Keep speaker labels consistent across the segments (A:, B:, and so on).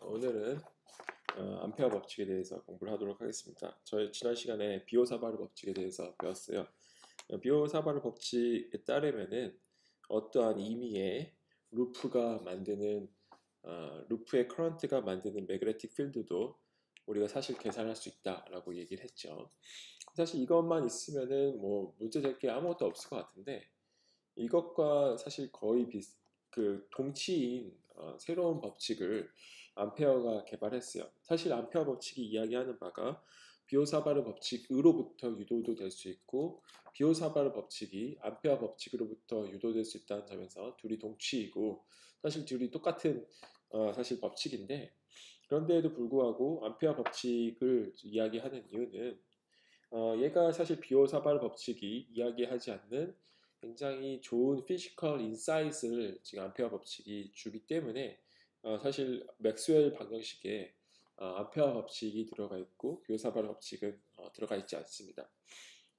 A: 오늘은 암페어 법칙에 대해서 공부를 하도록 하겠습니다. 저희 지난 시간에 비오사바르 법칙에 대해서 배웠어요. 비오사바르 법칙에 따르면은 어떠한 임의의 루프가 만드는 루프의 커런트가 만드는 매그네틱 필드도 우리가 사실 계산할 수 있다라고 얘기를 했죠. 사실 이것만 있으면은 뭐 문제될 게 아무것도 없을 것 같은데 이것과 사실 거의 그 동치인 새로운 법칙을 암페어가 개발했어요. 사실 암페어 법칙이 이야기하는 바가 비오사바르 법칙으로부터 유도도 될 수 있고 비오사바르 법칙이 암페어 법칙으로부터 유도될 수 있다는 점에서 둘이 동치이고 사실 둘이 똑같은 사실 법칙인데 그런데에도 불구하고 암페어 법칙을 이야기하는 이유는 얘가 사실 비오사바르 법칙이 이야기하지 않는 굉장히 좋은 피지컬 인사이트를 지금 암페어 법칙이 주기 때문에 사실 맥스웰 방정식에 암페어 법칙이 들어가 있고 비오사바르 법칙은 들어가 있지 않습니다.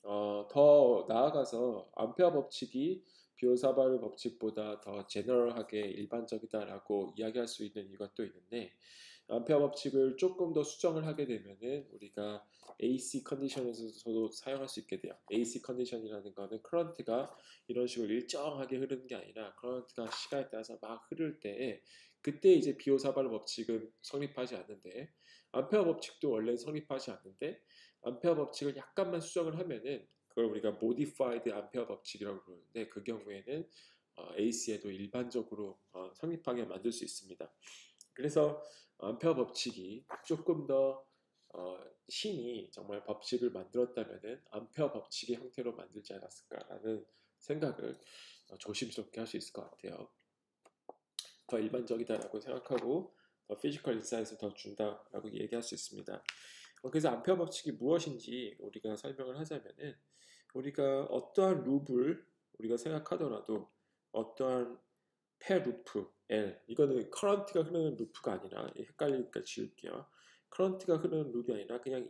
A: 더 나아가서 암페어 법칙이 비오사바르 법칙보다 더 제너럴하게 일반적이다라고 이야기할 수 있는 이유가 또 있는데 암페어 법칙을 조금 더 수정을 하게 되면은 우리가 AC 컨디션에서도 사용할 수 있게 돼요. AC 컨디션이라는 거는 커런트가 이런 식으로 일정하게 흐르는 게 아니라 커런트가 시간에 따라서 막 흐를 때 그때 이제 비오사바르 법칙은 성립하지 않는데 암페어 법칙도 원래 성립하지 않는데 암페어 법칙을 약간만 수정을 하면은 그걸 우리가 modified 암페어 법칙이라고 부르는데 그 경우에는 AC에도 일반적으로 성립하게 만들 수 있습니다. 그래서 암페어 법칙이 조금 더 신이 정말 법칙을 만들었다면은 암페어 법칙의 형태로 만들지 않았을까라는 생각을 조심스럽게 할 수 있을 것 같아요. 더 일반적이다라고 생각하고 더 피지컬 인사이트를 더 준다라고 얘기할 수 있습니다. 그래서 암페어 법칙이 무엇인지 우리가 설명을 하자면은 우리가 어떠한 룹을 우리가 생각하더라도 어떠한 페 루프 L 이거는 커런트가 흐르는 루프가 아니라 헷갈리니까 지울게요. 커런트가 흐르는 룹이 아니라 그냥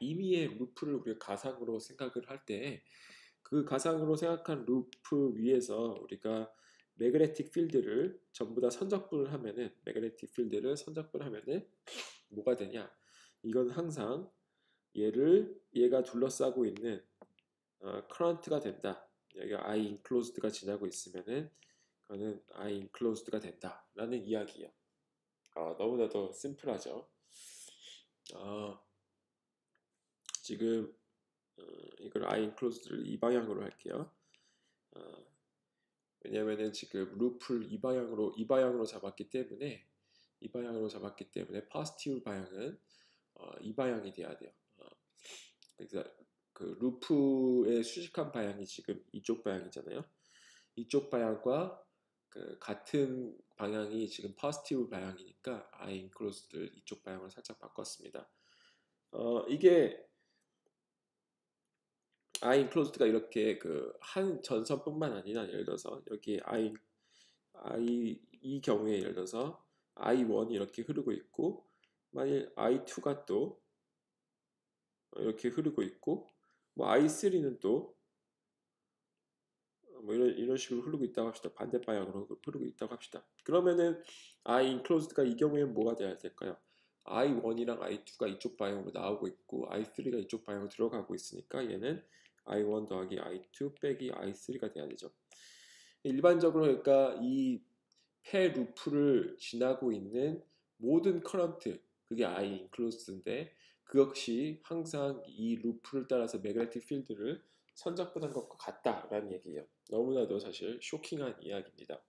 A: 임의의 루프를 우리가 가상으로 생각을 할 때 그 가상으로 생각한 루프 위에서 우리가 매그네틱 필드를 전부 다 선적분을 하면은 매그네틱 필드를 선적분하면은 뭐가 되냐? 이건 항상 얘가 둘러싸고 있는 커런트가 된다. 여기가 I enclosed가 지나고 있으면은 그거는 I enclosed가 된다라는 이야기예요. 너무나도 심플하죠. 어, 지금 이걸 I enclosed를 이 방향으로 할게요. 어, 왜냐면은 지금 루프를 이 방향으로 잡았기 때문에 포지티브 방향은 이 방향이 돼야 돼요. 그래서 그 루프의 수직한 방향이 지금 이쪽 방향이잖아요. 이쪽 방향과 그 같은 방향이 지금 포지티브 방향이니까 I enclosed를 이쪽 방향으로 살짝 바꿨습니다. 이게 I enclosed가 이렇게 그 한 전선뿐만 아니라 예를 들어서 여기 이 경우에 예를 들어서 I1이 이렇게 흐르고 있고 만일 I2가 또 이렇게 흐르고 있고 뭐 I3는 또 뭐 이런 식으로 흐르고 있다고 합시다. 반대 방향으로 흐르고 있다고 합시다. 그러면은 I enclosed가 이 경우에는 뭐가 돼야 될까요? I1이랑 I2가 이쪽 방향으로 나오고 있고 I3가 이쪽 방향으로 들어가고 있으니까 얘는 I1 더하기 I2 빼기 I3가 돼야 되죠. 일반적으로 그러니까 이 페 루프를 지나고 있는 모든 커런트 그게 I enclosed인데 그것이 항상 이 루프를 따라서 매그네틱 필드를 선적분한 것과 같다라는 얘기예요. 너무나도 사실 쇼킹한 이야기입니다.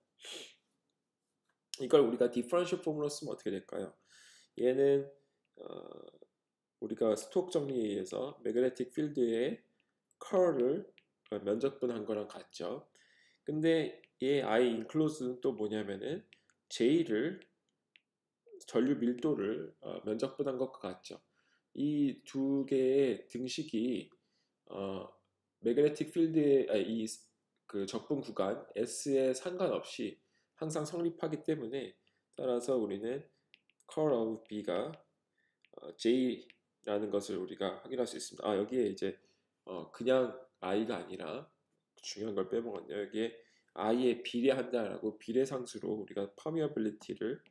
A: 이걸 우리가 디퍼런셜 폼으로 쓰면 어떻게 될까요? 얘는 우리가 스톡 정리에 의해서 매그네틱 필드의 컬을 면적분한 거랑 같죠. 근데 얘 I enclosed는 또 뭐냐면은 J를 전류 밀도를 면적분한 것과 같죠. 이 두 개의 등식이 매그네틱 필드의 이그 적분 구간 S에 상관없이 항상 성립하기 때문에 따라서 우리는 curl of B가 J라는 것을 우리가 확인할 수 있습니다. 여기에 이제 그냥 I가 아니라 중요한 걸 빼먹었네요. 여기에 I에 비례한다라고 비례상수로 우리가 permeability를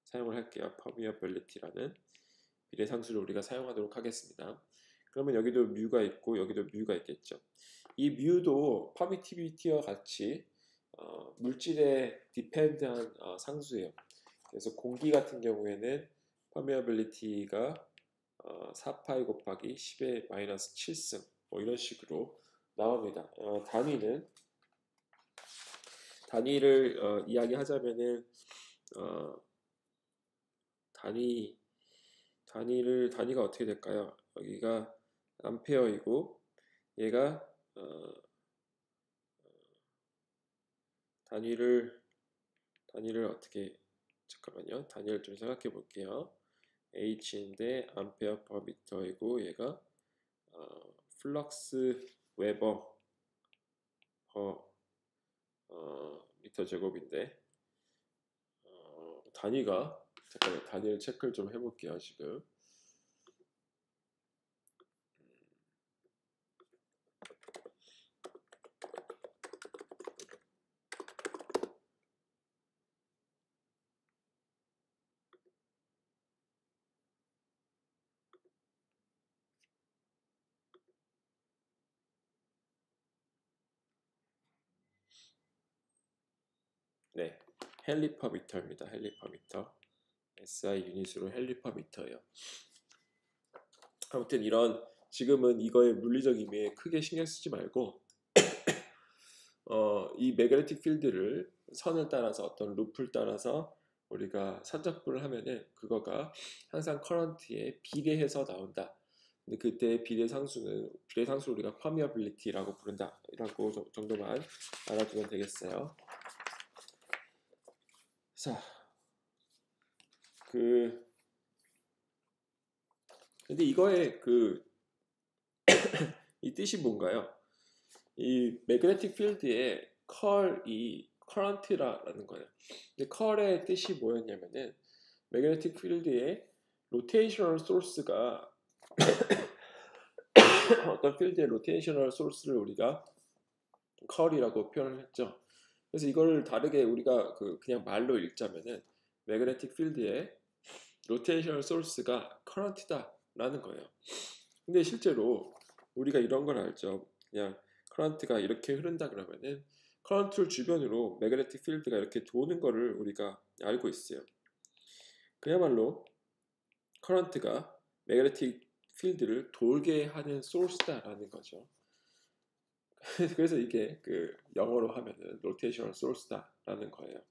A: 사용을 할게요. permeability라는 비례상수를 우리가 사용하도록 하겠습니다. 그러면 여기도 뮤가 있고 여기도 뮤가 있겠죠. 이 뮤도 퍼미티비티와 같이 물질에 디펜드한 상수예요. 그래서 공기 같은 경우에는 퍼미어빌리티가 4파이 곱하기 10의 마이너스 7승 뭐 이런 식으로 나옵니다. 단위를 이야기하자면은 단위가 어떻게 될까요? 여기가 암페어이고 얘가 단위를 어떻게 잠깐만요. 단위를 좀 생각해 볼게요. H인데 암페어 퍼 미터이고 얘가 플럭스 웨버 퍼 미터 제곱인데 단위가 잠깐만 단위를 체크를 좀 해볼게요. 지금 네, 헬리퍼미터입니다. 헬리퍼미터 SI 유닛으로 헬리퍼미터예요. 아무튼 지금은 이거의 물리적 의미에 크게 신경 쓰지 말고 이 매그네틱 필드를 선을 따라서 어떤 루프를 따라서 우리가 선적분을 하면은 그거가 항상 커런트에 비례해서 나온다. 근데 그때 비례상수를 우리가 퍼미어빌리티라고 부른다. 이라고 정도만 알아두면 되겠어요. 자, 근데 이거의 이 뜻이 뭔가요? 이 매그네틱 필드의 컬이 커런트라는 거예요. 근데 컬의 뜻이 뭐였냐면은 매그네틱 필드의 로테이셔널 소스가 어떤 필드의 로테이셔널 소스를 우리가 컬이라고 표현을 했죠. 그래서 이걸 다르게 우리가 그냥 말로 읽자면은 매그네틱 필드의 로테이셔널 소스가 커런트다라는 거예요. 근데 실제로 우리가 이런 걸 알죠. 그냥 커런트가 이렇게 흐른다 그러면은 커런트를 주변으로 매그네틱 필드가 이렇게 도는 거를 우리가 알고 있어요. 그야말로 커런트가 매그네틱 필드를 돌게 하는 소스다라는 거죠. 그래서 이게 영어로 하면은 로테이셔널 소스다라는 거예요.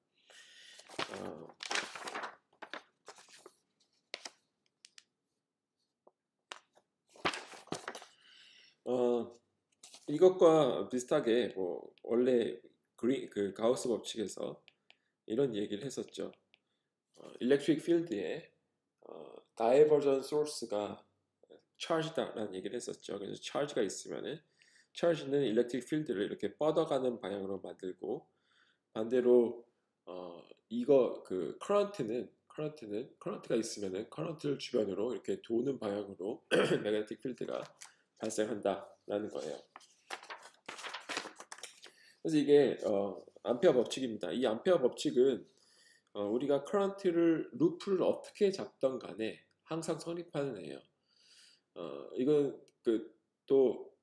A: 이것과 비슷하게 뭐 원래 가우스 법칙에서 이런 얘기를 했었죠. 일렉트릭 필드에 다이버전 소스가 차지다라는 얘기를 했었죠. 그래서 차지가 있으면은 차지는 일렉트릭 필드를 이렇게 뻗어가는 방향으로 만들고 반대로 이거 커런트가 있으면은 커런트를 주변으로 이렇게 도는 방향으로 매그네틱 필드가 발생한다라는 거예요. 그래서 이게 암페어 법칙입니다. 이 암페어 법칙은 우리가 커런트를 루프를 어떻게 잡던 간에 항상 성립하는 애예요. 이건 또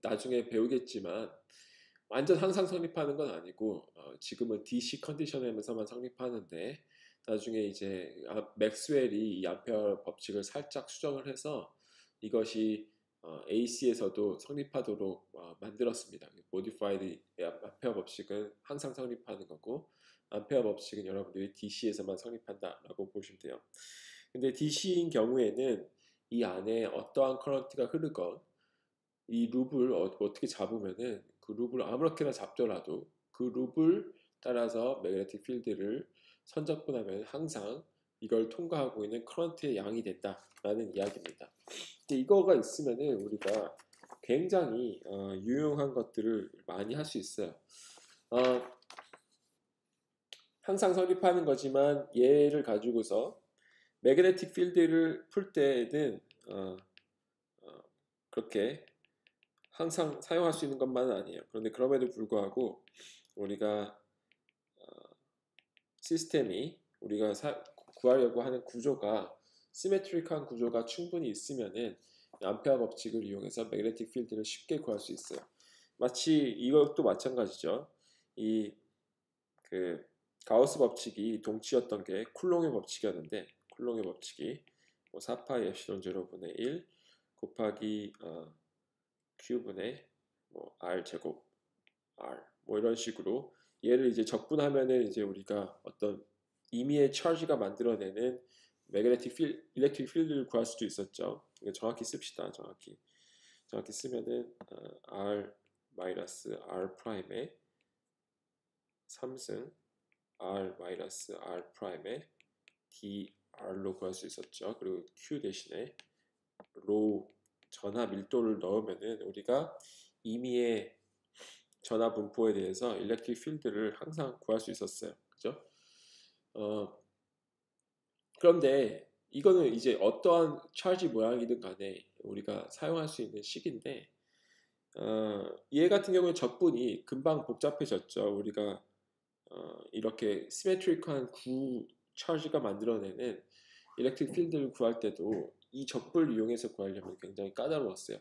A: 나중에 배우겠지만 완전 항상 성립하는 건 아니고 지금은 DC 컨디션에서만 성립하는데 나중에 이제 맥스웰이 이 암페어 법칙을 살짝 수정을 해서 이것이 AC에서도 성립하도록 만들었습니다. 모디파이드 암페어 법칙은 항상 성립하는 거고 암페어 법칙은 여러분들이 DC에서만 성립한다라고 보시면 돼요. 근데 DC인 경우에는 이 안에 어떠한 커런트가 흐르건 이 룹을 어떻게 잡으면은 그 룹을 아무렇게나 잡더라도 그 룹을 따라서 매그네틱 필드를 선적분하면 항상 이걸 통과하고 있는 커런트의 양이 된다라는 이야기입니다. 근데 이거가 있으면은 우리가 굉장히 유용한 것들을 많이 할 수 있어요. 항상 성립하는 거지만 얘를 가지고서 매그네틱 필드를 풀 때는 그렇게 항상 사용할 수 있는 것만은 아니에요. 그런데 그럼에도 불구하고 우리가 시스템이 우리가 구하려고 하는 구조가 시메트릭한 구조가 충분히 있으면은 암페어 법칙을 이용해서 매그네틱 필드를 쉽게 구할 수 있어요. 마치 이것도 마찬가지죠. 이 그 가우스 법칙이 동치였던 게 쿨롱의 법칙이었는데, 쿨롱의 법칙이 뭐 4파이 엡실론 제로분의 1 곱하기 Q분의 뭐 R 제곱 R 뭐 이런 식으로 얘를 이제 적분하면은 이제 우리가 어떤 임의의 차지가 만들어내는 매그네틱 일렉트릭 필드를 구할 수도 있었죠. 이거 정확히 씁시다. 정확히 쓰면은 R 마이너스 R 프라임의 3승 R 마이너스 R 프라임의 DR로 구할 수 있었죠. 그리고 Q 대신에 로 전하 밀도를 넣으면은 우리가 임의의 전하 분포에 대해서 일렉트릭 필드를 항상 구할 수 있었어요. 그죠? 그런데 이거는 이제 어떠한 차지 모양이든 간에 우리가 사용할 수 있는 식인데, 얘 같은 경우에 적분이 금방 복잡해졌죠. 우리가 이렇게 시메트릭한 구 차지가 만들어내는 일렉트릭 필드를 구할 때도 이 적분을 이용해서 구하려면 굉장히 까다로웠어요.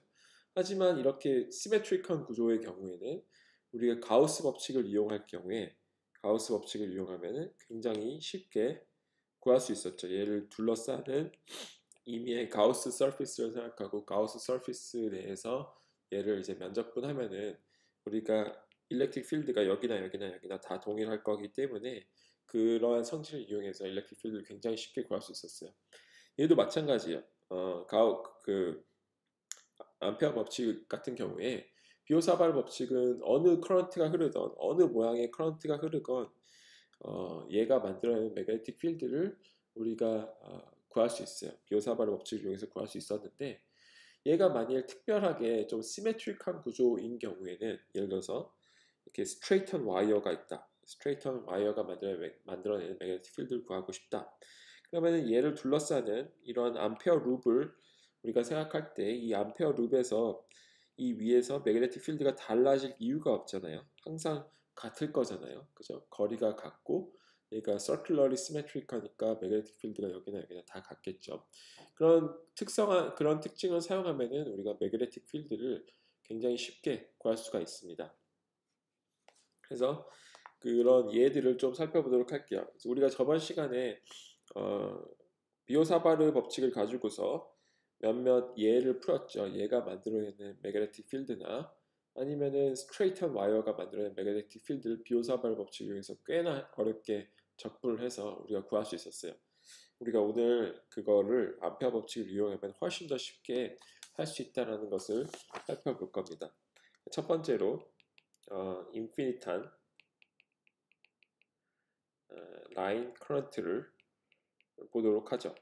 A: 하지만 이렇게 시메트릭한 구조의 경우에는 우리가 가우스 법칙을 이용할 경우에 가우스 법칙을 이용하면 굉장히 쉽게 구할 수 있었죠. 얘를 둘러싸는 임의의 가우스 서피스를 생각하고 가우스 서피스 내에서 얘를 이제 면적분하면은 우리가 일렉트릭 필드가 여기나 다 동일할 거기 때문에 그러한 성질을 이용해서 일렉트릭 필드를 굉장히 쉽게 구할 수 있었어요. 얘도 마찬가지예요. 암페어 법칙 같은 경우에 비오사발 법칙은 어느 커런트가 흐르던 어느 모양의 커런트가 흐르건 얘가 만들어내는 매그네틱 필드를 우리가 구할 수 있어요. 비오사발 법칙을 이용해서 구할 수 있었는데, 얘가 만일 특별하게 좀 시메트릭한 구조인 경우에는, 예를 들어서 이렇게 스트레이턴 와이어가 있다. 스트레이턴 와이어가 만들어내는 매그네틱 필드를 구하고 싶다. 그러면 얘를 둘러싸는 이런 암페어 룹을 우리가 생각할 때 이 암페어 룹에서 이 위에서 매그네틱 필드가 달라질 이유가 없잖아요. 항상 같을 거잖아요. 그죠? 거리가 같고 얘가 circularly symmetric하니까 매그네틱 필드가 여기나 다 같겠죠. 그런 특징을 사용하면은 우리가 매그네틱 필드를 굉장히 쉽게 구할 수가 있습니다. 그래서 그런 예들을 좀 살펴보도록 할게요. 우리가 저번 시간에 비오사바르 법칙을 가지고서 몇몇 예를 풀었죠. 얘가 만들어내는 매그네틱 필드나 아니면은 스트레이턴 와이어가 만들어내는 매그네틱 필드를 비오사바르 법칙을 이용해서 꽤나 어렵게 적분을 해서 우리가 구할 수 있었어요. 우리가 오늘 그거를 암페어 법칙을 이용하면 훨씬 더 쉽게 할 수 있다는 것을 살펴볼 겁니다. 첫 번째로 인피니탄 라인 커런트를 보도록 하죠.